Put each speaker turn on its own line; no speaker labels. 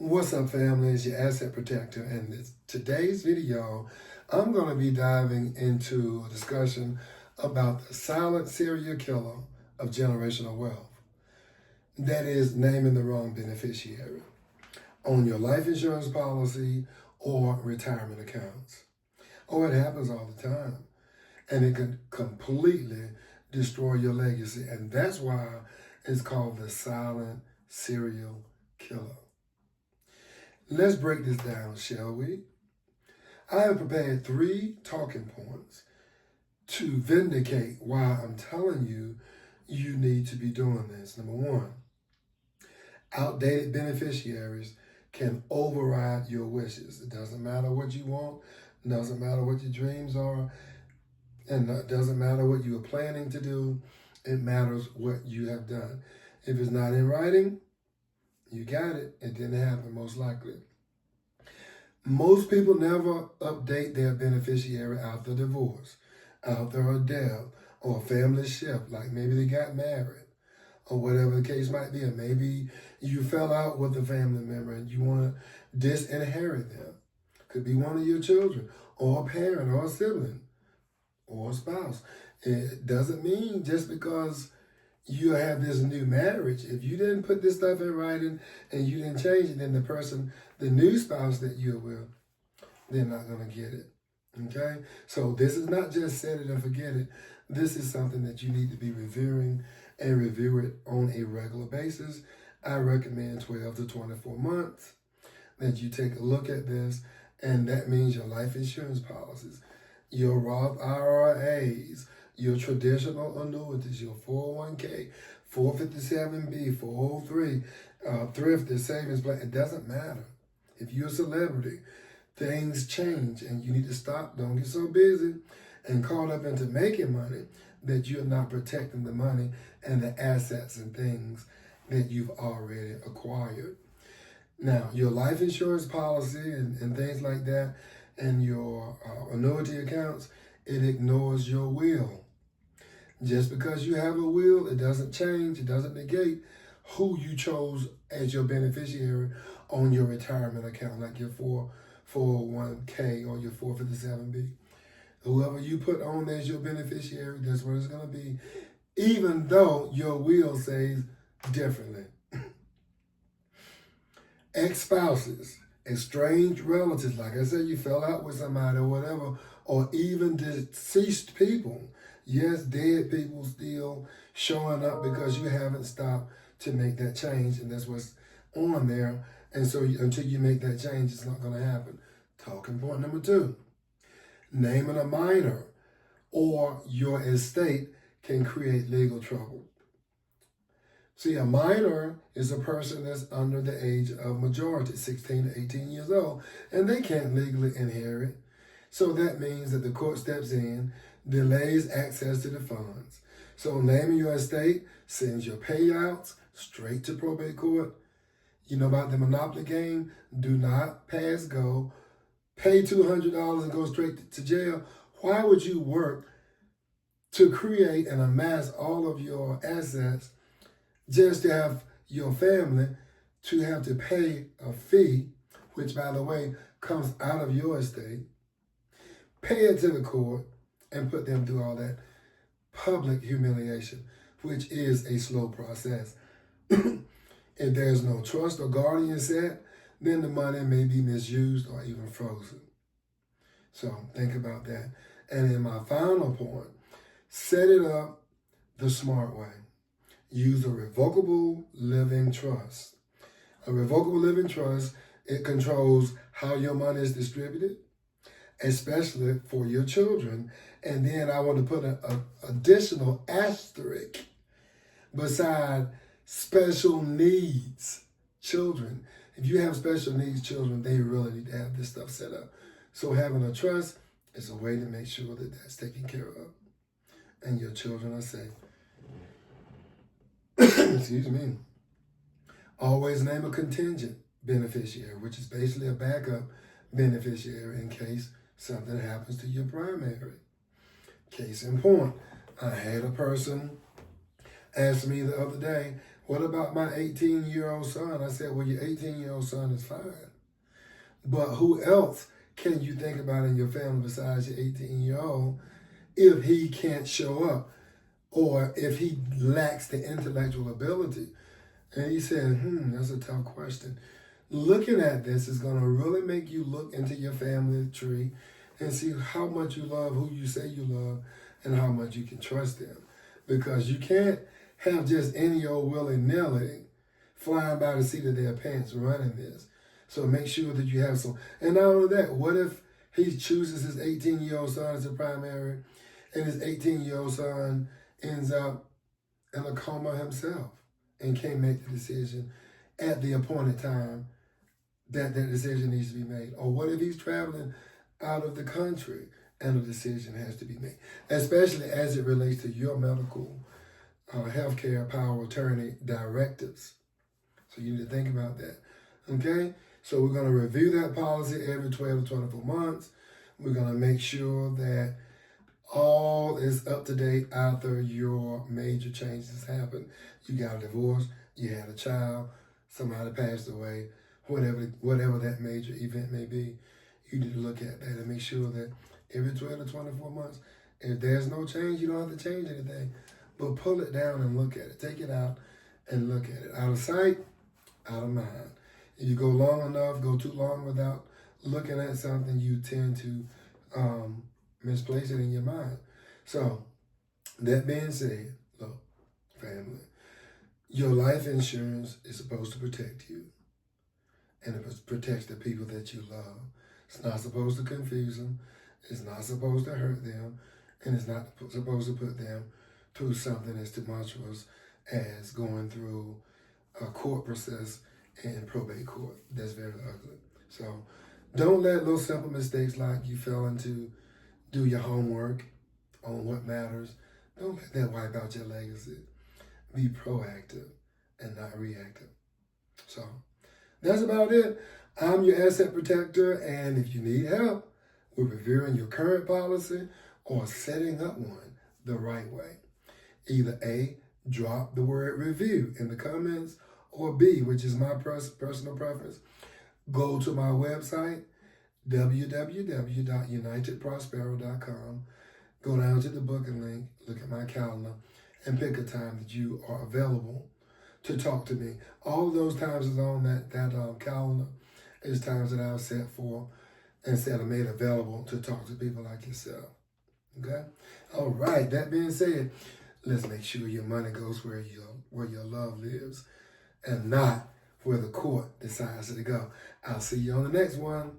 What's up, family? It's your asset protector, and today's video, I'm going to be diving into a discussion about the silent serial killer of generational wealth. That is naming the wrong beneficiary on your life insurance policy or retirement accounts. Oh, it happens all the time, and it can completely destroy your legacy, and that's why it's called the silent serial killer. Let's break this down, shall we? I have prepared 3 talking points to vindicate why I'm telling you you need to be doing this. Number 1, outdated beneficiaries can override your wishes. It doesn't matter what you want, it doesn't matter what your dreams are, and it doesn't matter what you are planning to do. It matters what you have done. If it's not in writing, you got it. It didn't happen, most likely. Most people never update their beneficiary after divorce, after a death, or a family shift, like maybe they got married, or whatever the case might be. Or maybe you fell out with a family member and you want to disinherit them. Could be one of your children, or a parent, or a sibling, or a spouse. It doesn't mean just because you have this new marriage, if you didn't put this stuff in writing and you didn't change it, then the new spouse that you're with, they're not going to get it. Okay? So this is not just set it and forget it. This is something that you need to be reviewing and review it on a regular basis. I recommend 12 to 24 months that you take a look at this, and that means your life insurance policies, your Roth IRAs, your traditional annuities, your 401k, 457B, 403, thrift, savings plan. It doesn't matter. If you're a celebrity, things change and you need to stop. Don't get so busy and caught up into making money that you're not protecting the money and the assets and things that you've already acquired. Now, your life insurance policy and things like that and your annuity accounts, it ignores your will. Just because you have a will, it doesn't change, it doesn't negate who you chose as your beneficiary on your retirement account, like your 401k or your 457B. Whoever you put on as your beneficiary, that's what it's going to be, even though your will says differently. Ex-spouses, estranged relatives, like I said, you fell out with somebody or whatever, or even deceased people. Yes, dead people still showing up because you haven't stopped to make that change, and that's what's on there. And so until you make that change, it's not going to happen. Talking point number 2, naming a minor or your estate can create legal trouble. See, a minor is a person that's under the age of majority, 16 to 18 years old, and they can't legally inherit. So that means that the court steps in, delays access to the funds. So naming your estate sends your payouts straight to probate court. You know about the Monopoly game? Do not pass go. Pay $200 and go straight to jail. Why would you work to create and amass all of your assets just to have your family to have to pay a fee, which, by the way, comes out of your estate, pay it to the court, and put them through all that public humiliation, which is a slow process. If there's no trust or guardian set, then the money may be misused or even frozen. So think about that. And in my final point, set it up the smart way. Use a revocable living trust. A revocable living trust, it controls how your money is distributed, especially for your children. And then I want to put an additional asterisk beside special needs children. If you have special needs children, they really need to have this stuff set up. So having a trust is a way to make sure that that's taken care of and your children are safe. Excuse me. Always name a contingent beneficiary, which is basically a backup beneficiary in case something happens to your primary. Case in point, I had a person ask me the other day, What about my 18-year-old son? I said, well, your 18-year-old son is fine. But who else can you think about in your family besides your 18-year-old if he can't show up or if he lacks the intellectual ability? And he said, that's a tough question. Looking at this is going to really make you look into your family tree and see how much you love who you say you love and how much you can trust them. Because you can't have just any old willy-nilly flying by the seat of their pants running this. So make sure that you have some. And not only that, what if he chooses his 18-year-old son as a primary and his 18-year-old son ends up in a coma himself and can't make the decision at the appointed time that decision needs to be made? Or what if he's traveling out of the country and a decision has to be made, especially as it relates to your medical healthcare power of attorney directives. So you need to think about that. Okay? So we're going to review that policy every 12 to 24 months. We're going to make sure that all is up to date after your major changes happen. You got a divorce, you had a child, somebody passed away, whatever that major event may be. You need to look at that and make sure that every 12 to 24 months, if there's no change, you don't have to change anything. But pull it down and look at it. Take it out and look at it. Out of sight, out of mind. If you go long enough, go too long without looking at something, you tend to misplace it in your mind. So, that being said, look, family, your life insurance is supposed to protect you. And it protects the people that you love. It's not supposed to confuse them. It's not supposed to hurt them. And it's not supposed to put them through something as tumultuous as going through a court process in probate court. That's very ugly. So don't let little simple mistakes like you failing to do your homework on what matters. Don't let that wipe out your legacy. Be proactive and not reactive. So that's about it. I'm your asset protector, and if you need help with reviewing your current policy or setting up one the right way, either A, drop the word review in the comments, or B, which is my personal preference, go to my website, www.unitedprospero.com, go down to the booking link, look at my calendar, and pick a time that you are available to talk to me. All of those times is on that calendar is times that I've set for and said are made available to talk to people like yourself. Okay? All right, that being said, let's make sure your money goes where your love lives and not where the court decides to go. I'll see you on the next one.